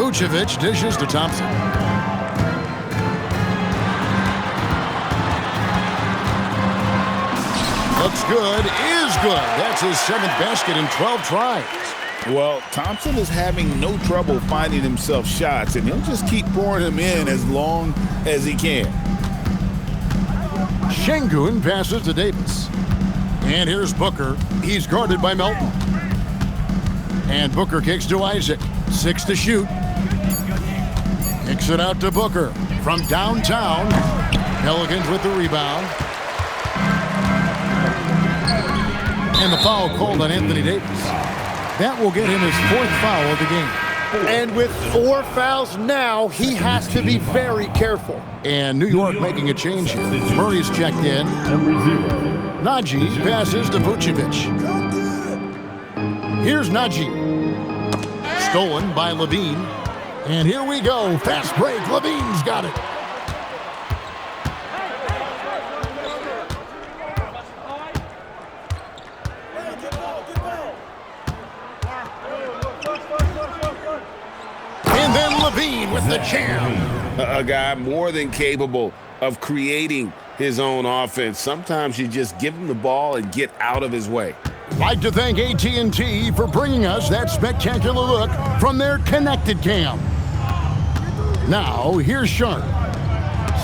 Vucevic dishes to Thompson. Looks good, is good. That's his 7th basket in 12 tries. Well, Thompson is having no trouble finding himself shots, and he'll just keep pouring them in as long as he can. Şengün passes to Davis. And here's Booker. He's guarded by Melton. And Booker kicks to Isaac. 6 to shoot. Kicks it out to Booker from downtown. Pelicans with the rebound. And the foul called on Anthony Davis. That will get him his 4th foul of the game. And with 4 fouls now, he has to be very careful. And New York making a change here. Murray's checked in. Nagy passes to Vucevic. Here's Nagy. Stolen by Levine. And here we go. Fast break. Levine's got it. And then Levine with the jam. A guy more than capable of creating his own offense. Sometimes you just give him the ball and get out of his way. Like to thank AT&T for bringing us that spectacular look from their connected cam. Now, here's Sharp.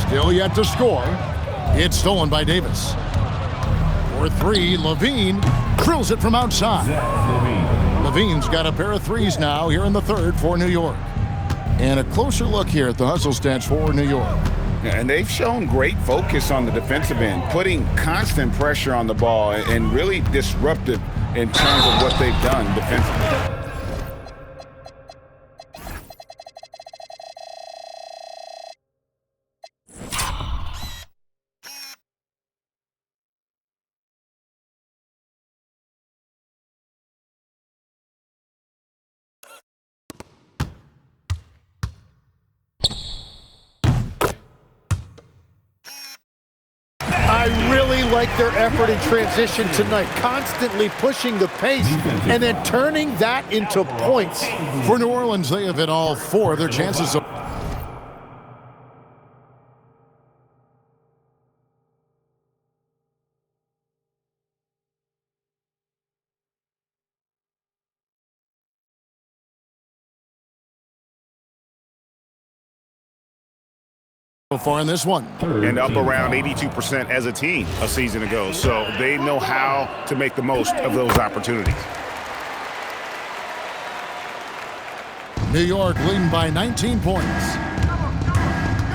Still yet to score. It's stolen by Davis. For 3, Levine drills it from outside. Levine's got a pair of threes now here in the 3rd for New York. And a closer look here at the hustle stats for New York. And they've shown great focus on the defensive end, putting constant pressure on the ball and really disruptive in terms of what they've done defensively. I really like their effort in transition tonight, constantly pushing the pace and then turning that into points. For New Orleans, they have hit all 4 of their chances. So far in this one. And up around 82% as a team a season ago. So they know how to make the most of those opportunities. New York leading by 19 points.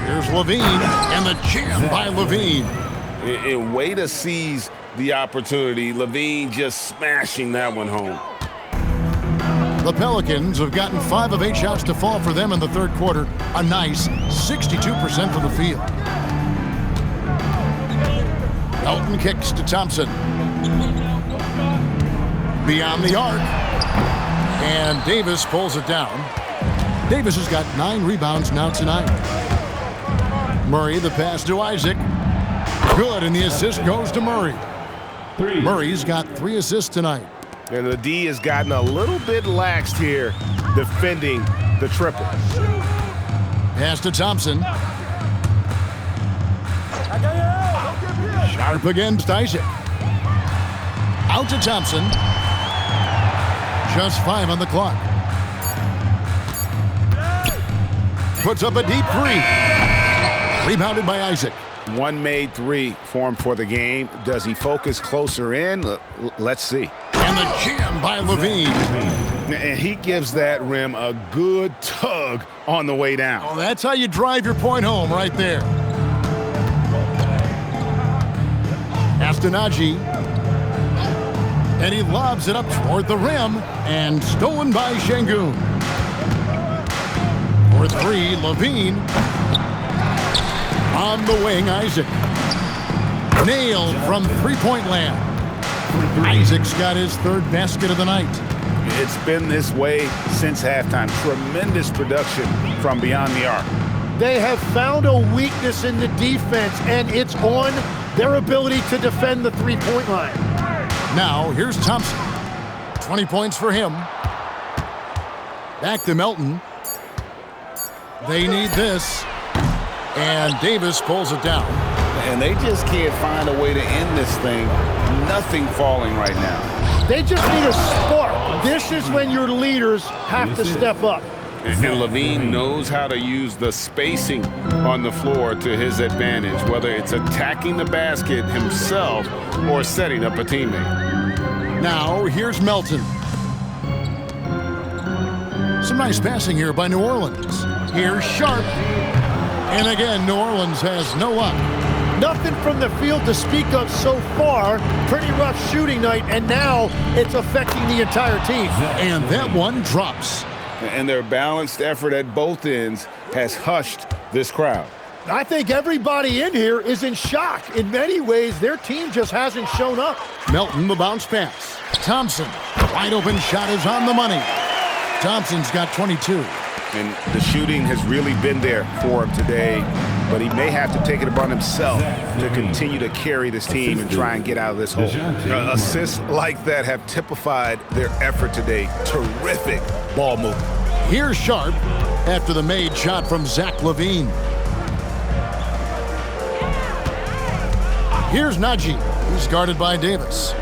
Here's Levine and the jam by Levine. A way to seize the opportunity. Levine just smashing that one home. The Pelicans have gotten 5 of 8 shots to fall for them in the 3rd quarter. A nice 62% from the field. Elton kicks to Thompson. Beyond the arc. And Davis pulls it down. Davis has got 9 rebounds now tonight. Murray, the pass to Isaac. Good, and the assist goes to Murray. Murray's got 3 assists tonight. And the D has gotten a little bit laxed here defending the triple. Pass to Thompson. Sharp against Isaac. Out to Thompson. Just 5 on the clock. Puts up a deep 3. Rebounded by Isaac. One made 3 for him for the game. Does he focus closer in? Let's see. And the jam by Levine. And he gives that rim a good tug on the way down. Oh, that's how you drive your point home right there. Nagy. And he lobs it up toward the rim. And stolen by Şengün. For 3, Levine. On the wing, Isaac. Nailed from three-point land. Isaac's got his 3rd basket of the night. It's been this way since halftime. Tremendous production from beyond the arc. They have found a weakness in the defense, and it's on their ability to defend the 3-point line. Now, here's Thompson. 20 points for him. Back to Melton. They need this. And Davis pulls it down. And they just can't find a way to end this thing. Nothing falling right now. They just need a spark. This is when your leaders have to step up. And LaVine knows how to use the spacing on the floor to his advantage, whether it's attacking the basket himself or setting up a teammate. Now, here's Melton. Some nice passing here by New Orleans. Here's Sharp. And again, New Orleans has no luck. Nothing from the field to speak of so far. Pretty rough shooting night, and now it's affecting the entire team. And that one drops. And their balanced effort at both ends has hushed this crowd. I think everybody in here is in shock. In many ways, their team just hasn't shown up. Melton, the bounce pass. Thompson, wide open shot is on the money. Thompson's got 22. And the shooting has really been there for him today, but he may have to take it upon himself to continue to carry this team and try and get out of this hole. Assists like that have typified their effort today. Terrific ball movement. Here's Sharp after the made shot from Zach LaVine. Here's Najee. He's guarded by Davis.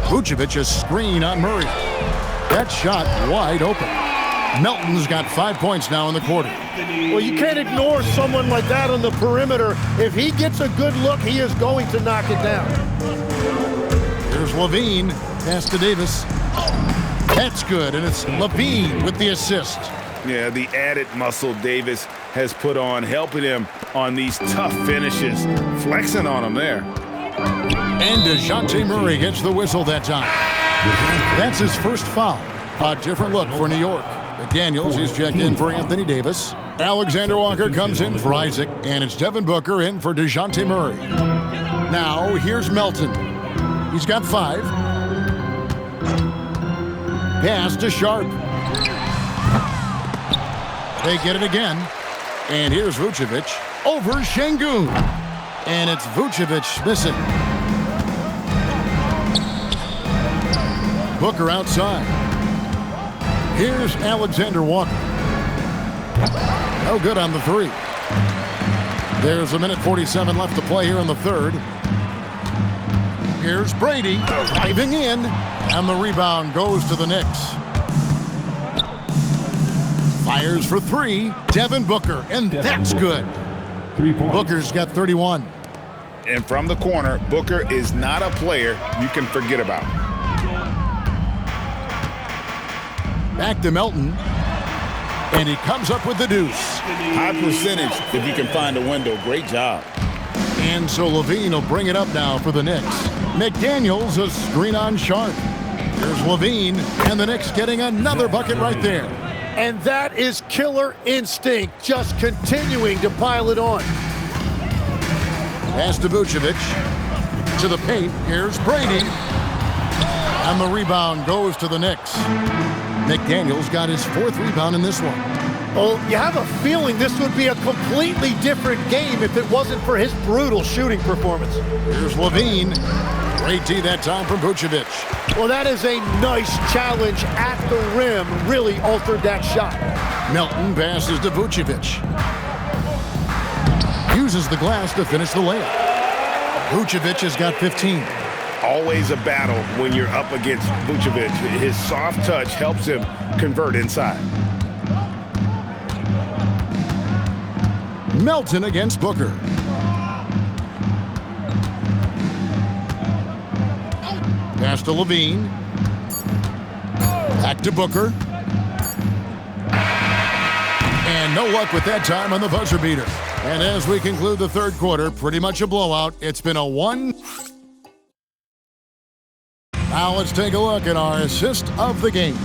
Vucevic a screen on Murray. That shot wide open. Melton's got 5 points now in the quarter. Well, you can't ignore someone like that on the perimeter. If he gets a good look, he is going to knock it down. Here's LaVine. Pass to Davis. That's good, and it's LaVine with the assist. Yeah, the added muscle Davis has put on, helping him on these tough finishes, flexing on him there. And DeJounte Murray gets the whistle that time. That's his first foul. A different look for New York. McDaniels is checked in for Anthony Davis. Alexander Walker comes in for Isaac, and it's Devin Booker in for DeJounte Murray. Now, here's Melton. He's got 5. Pass to Sharp. They get it again. And here's Vucevic over Şengün. And it's Vucevic missing. Booker outside. Here's Alexander Walker. No good on the 3. There's a minute 47 left to play here in the third. Here's Brady driving in, and the rebound goes to the Knicks. Fires for 3, Devin Booker, and that's good. Booker's got 31. And from the corner, Booker is not a player you can forget about. Back to Melton, and he comes up with the deuce. High percentage if you can find a window. Great job. And so LaVine will bring it up now for the Knicks. McDaniels a screen on Sharp. Here's LaVine, and the Knicks getting another bucket right there. And that is killer instinct, just continuing to pile it on. Pass to Vucevic. To the paint, here's Brady. And the rebound goes to the Knicks. McDaniels got his 4th rebound in this one. Well, you have a feeling this would be a completely different game if it wasn't for his brutal shooting performance. Here's LaVine. Great D that time from Vucevic. Well, that is a nice challenge at the rim. Really altered that shot. Melton passes to Vucevic. Uses the glass to finish the layup. Vucevic has got 15. Always a battle when you're up against Vucevic. His soft touch helps him convert inside. Melton against Booker. Pass to LaVine. Back to Booker. And no luck with that time on the buzzer beater. And as we conclude the third quarter, pretty much a blowout. It's been a 1. Now let's take a look at our assist of the game.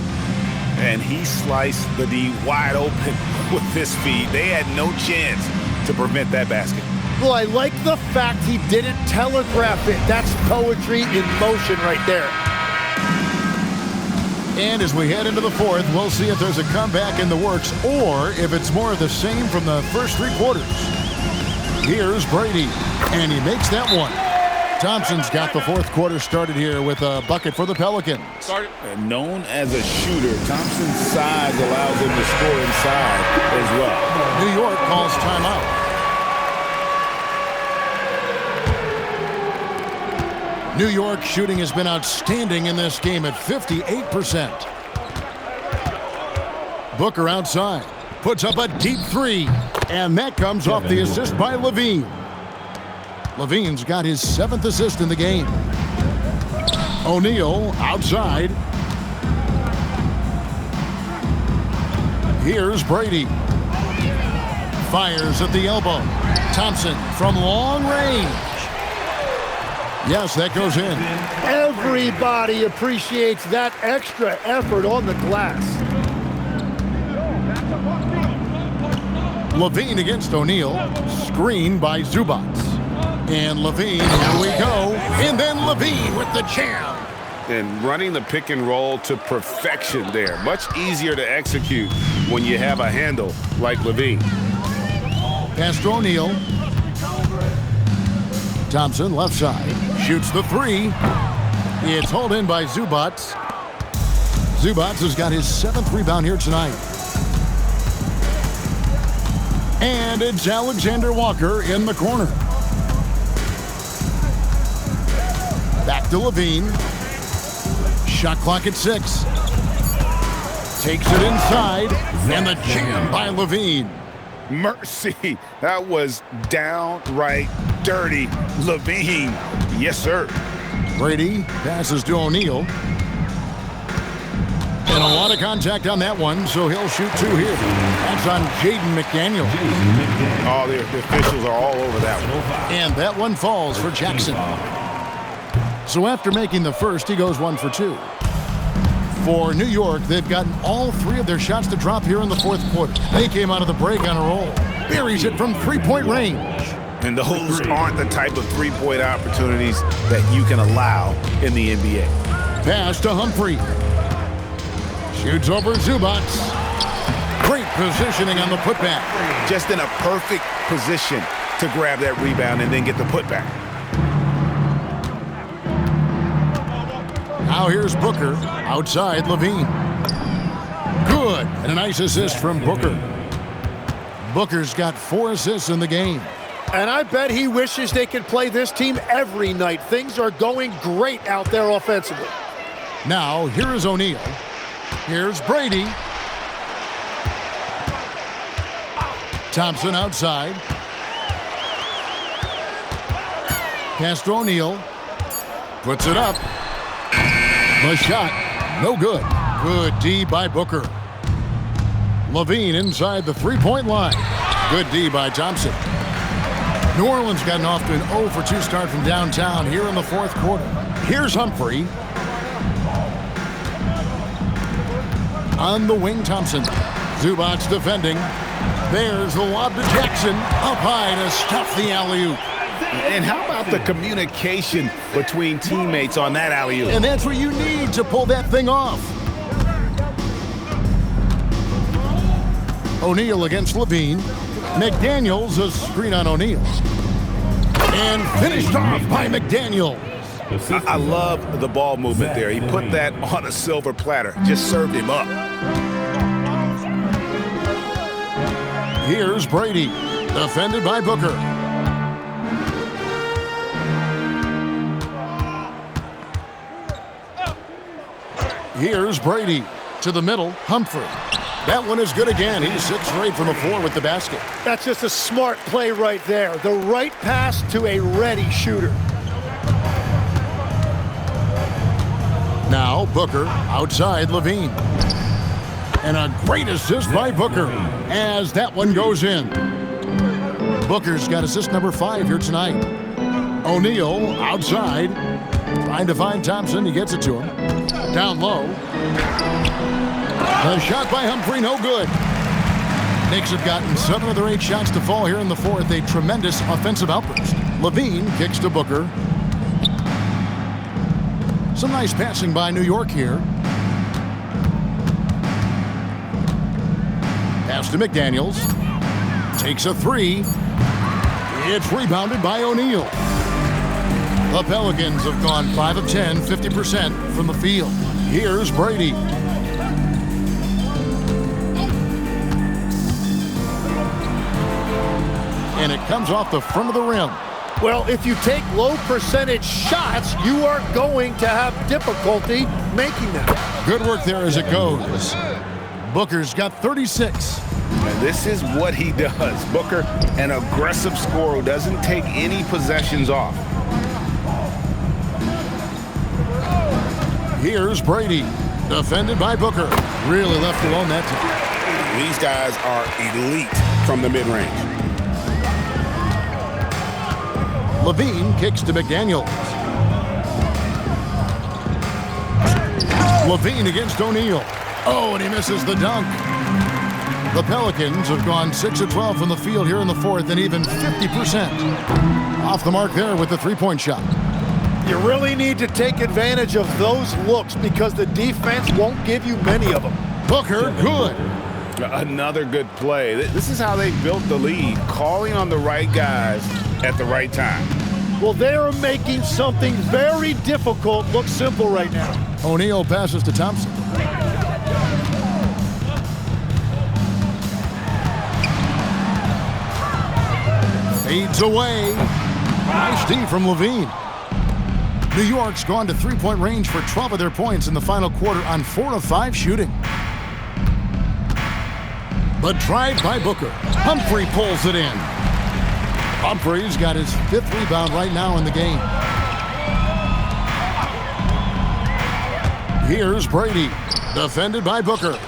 And he sliced the D wide open with this feed. They had no chance to prevent that basket. Well, I like the fact he didn't telegraph it. That's poetry in motion right there. And as we head into the fourth, we'll see if there's a comeback in the works or if it's more of the same from the first 3 quarters. Here's Brady, and he makes that one. Thompson's got the fourth quarter started here with a bucket for the Pelicans. Known as a shooter, Thompson's size allows him to score inside as well. New York calls timeout. New York shooting has been outstanding in this game at 58%. Booker outside, puts up a deep three, and that comes off the assist by LaVine. LaVine's got his 7th assist in the game. O'Neal outside. Here's Brady. Fires at the elbow. Thompson from long range. Yes, that goes in. Everybody appreciates that extra effort on the glass. LaVine against O'Neal. Screen by Zubac. And LaVine, here we go. And then LaVine with the jam. And running the pick and roll to perfection there. Much easier to execute when you have a handle like LaVine. Pass to O'Neal. Thompson, left side. Shoots the three. It's hauled in by Zubac. Zubac has got his 7th rebound here tonight. And it's Alexander Walker in the corner. Back to LaVine. Shot clock at 6. Takes it inside. And the jam by LaVine. Mercy. That was downright dirty. LaVine. Yes, sir. Brady passes to O'Neal. And a lot of contact on that one, so he'll shoot 2 here. That's on Jaden McDaniel. Oh, the officials are all over that one. And that one falls for Jackson. So after making the first, he goes 1 for 2. For New York, they've gotten all 3 of their shots to drop here in the fourth quarter. They came out of the break on a roll. Buries it from 3-point range. And those aren't the type of three-point opportunities that you can allow in the NBA. Pass to Humphrey. Shoots over Zubac. Great positioning on the putback. Just in a perfect position to grab that rebound and then get the putback. Now here's Booker. Outside LaVine. Good. And a nice assist from Booker. Booker's got 4 assists in the game. And I bet he wishes they could play this team every night. Things are going great out there offensively. Now, here is O'Neal. Here's Brady. Thompson outside. Pass to O'Neal. Puts it up. The shot, no good. Good D by Booker. LaVine inside the 3-point line. Good D by Thompson. New Orleans gotten off to an 0 for 2 start from downtown here in the fourth quarter. Here's Humphrey. On the wing, Thompson. Zubac defending. There's the lob to Jackson. Up high to stuff the alley-oop. And how about the communication between teammates on that alley-oop? And that's what you need to pull that thing off. O'Neal against LaVine. McDaniels, a screen on O'Neal. And finished off by McDaniel. I love the ball movement there. He put that on a silver platter. Just served him up. Here's Brady. Defended by Booker. Here's Brady. To the middle, Humphrey. That one is good again. He's 6 for 8 from the floor with the basket. That's just a smart play right there. The right pass to a ready shooter. Now Booker outside LaVine. And a great assist by Booker as that one goes in. Booker's got assist number 5 here tonight. O'Neal outside. Trying to find Thompson. He gets it to him. Down low. The shot by Humphrey, no good. Knicks have gotten 7 of their 8 shots to fall here in the fourth. A tremendous offensive outburst. LaVine kicks to Booker. Some nice passing by New York here. Pass to McDaniels. Takes a 3. It's rebounded by O'Neal. The Pelicans have gone 5 of 10, 50% from the field. Here's Brady. And it comes off the front of the rim. Well, if you take low percentage shots, you are going to have difficulty making them. Good work there as it goes. Booker's got 36. And this is what he does. Booker, an aggressive scorer who doesn't take any possessions off. Here's Brady, defended by Booker. Really left alone that time. These guys are elite from the mid-range. Levine kicks to McDaniels. Levine against O'Neal. Oh, and he misses the dunk. The Pelicans have gone 6 of 12 from the field here in the fourth and even 50%. Off the mark there with the three-point shot. You really need to take advantage of those looks because the defense won't give you many of them. Booker, good. Another good play. This is how they built the lead, calling on the right guys at the right time. Well, they are making something very difficult look simple right now. O'Neal passes to Thompson. Fades away. Nice D from Levine. New York's gone to three-point range for 12 of their points in the final quarter on 4 of 5 shooting. The drive by Booker. Humphrey pulls it in. Humphrey's got his 5th rebound right now in the game. Here's Brady, defended by Booker.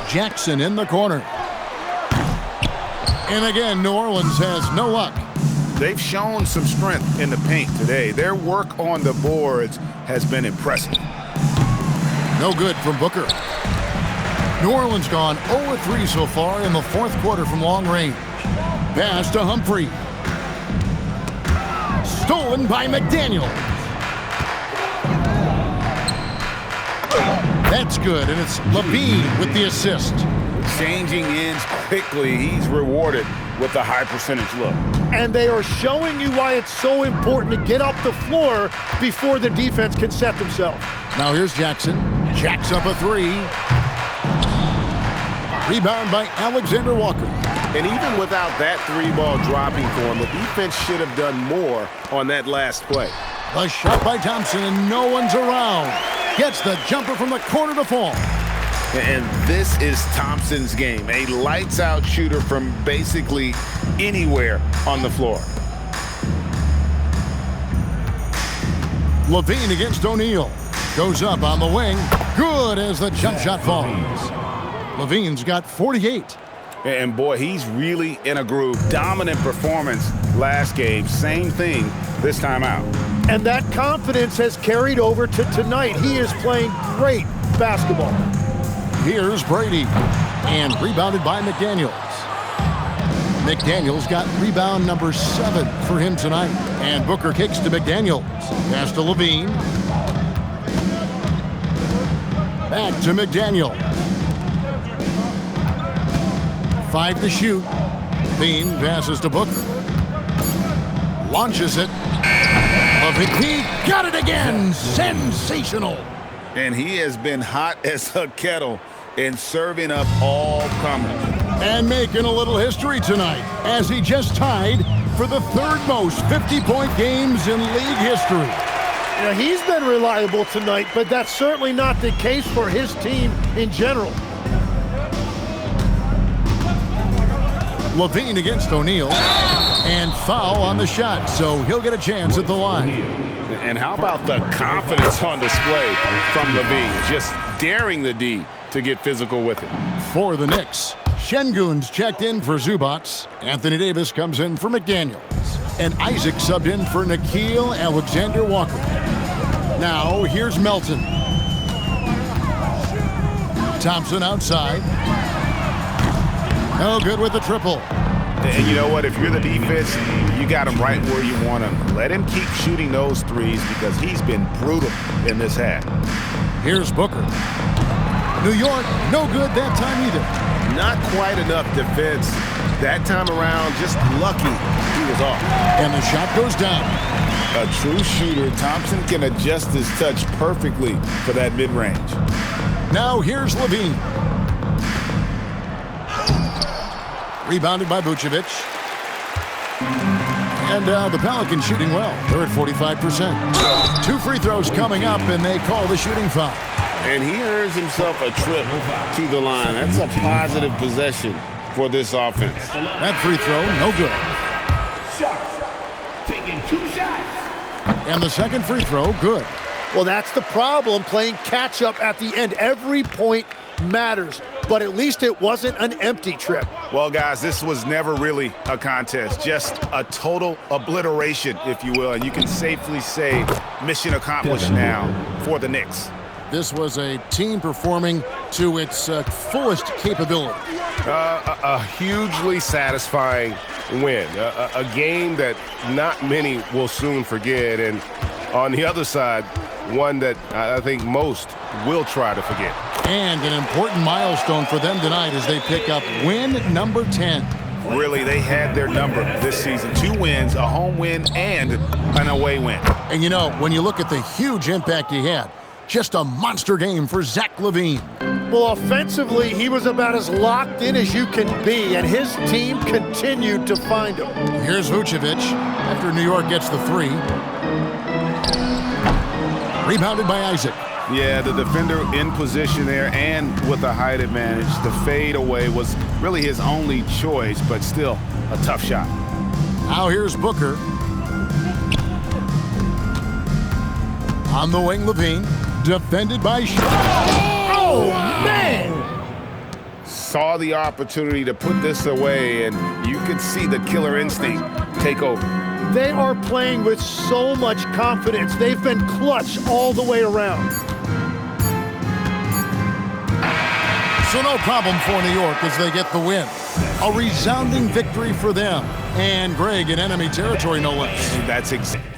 Jackson in the corner. And again, New Orleans has no luck. They've shown some strength in the paint today. Their work on the boards has been impressive. No good from Booker. New Orleans gone 0-3 so far in the fourth quarter from long range. Pass to Humphrey. Stolen by McDaniel. That's good, and it's Levine with the assist. Changing ends quickly, he's rewarded with a high percentage look. And they are showing you why it's so important to get up the floor before the defense can set themselves. Now here's Jackson. Jacks up a three. Rebound by Alexander Walker. And even without that three ball dropping for him, the defense should have done more on that last play. The shot by Thompson, and no one's around. Gets the jumper from the corner to fall. And this is Thompson's game, a lights-out shooter from basically anywhere on the floor. Levine against O'Neal. Goes up on the wing. Good as the jump shot falls. Levine's got 48. And boy, he's really in a groove. Dominant performance last game. Same thing this time out. And that confidence has carried over to tonight. He is playing great basketball. Here's Brady. And rebounded by McDaniels. McDaniels got rebound number 7 for him tonight. And Booker kicks to McDaniels. Pass to Levine. Back to McDaniel. 5 to shoot. Levine passes to Booker. Launches it. He got it again. Sensational. And he has been hot as a kettle in serving up all comers. And making a little history tonight as he just tied for the 3rd most 50-point games in league history. Now, he's been reliable tonight, but that's certainly not the case for his team in general. Levine against O'Neal. And foul on the shot, so he'll get a chance at the line. And how about the confidence on display from Levine? Just daring the D to get physical with it. For the Knicks, Şengün's checked in for Zubac. Anthony Davis comes in for McDaniels. And Isaac subbed in for Nickeil Alexander-Walker. Now, here's Melton. Thompson outside. No good with the triple. And you know what? If you're the defense, you got him right where you want him. Let him keep shooting those threes because he's been brutal in this half. Here's Booker. New York, no good that time either. Not quite enough defense. That time around, just lucky he was off. And the shot goes down. A true shooter, Thompson can adjust his touch perfectly for that mid-range. Now here's Levine. Rebounded by Vucevic. And the Pelicans shooting well. They're at 45%. 2 free throws coming up, and they call the shooting foul. And he earns himself a trip to the line. That's a positive possession for this offense. That free throw, no good. Taking 2 shots. And the second free throw, good. Well, that's the problem, playing catch-up at the end. Every point matters, but at least it wasn't an empty trip. Well, guys, this was never really a contest, just a total obliteration, if you will, and you can safely say mission accomplished now for the Knicks. This was a team performing to its fullest capability. A hugely satisfying win. A game that not many will soon forget. And on the other side, one that I think most will try to forget. And an important milestone for them tonight as they pick up win number 10. Really, they had their number this season. 2 wins, a home win, and an away win. And you know, when you look at the huge impact he had, just a monster game for Zach LaVine. Well, offensively, he was about as locked in as you can be, and his team continued to find him. Here's Vucevic after New York gets the 3. Rebounded by Isaac. Yeah, the defender in position there and with a height advantage. The fade away was really his only choice, but still a tough shot. Now here's Booker. On the wing, LaVine. Defended by Oh, man! Saw the opportunity to put this away, and you could see the killer instinct take over. They are playing with so much confidence. They've been clutch all the way around. So no problem for New York as they get the win. A resounding victory for them. And Greg in enemy territory, no less. That's exactly.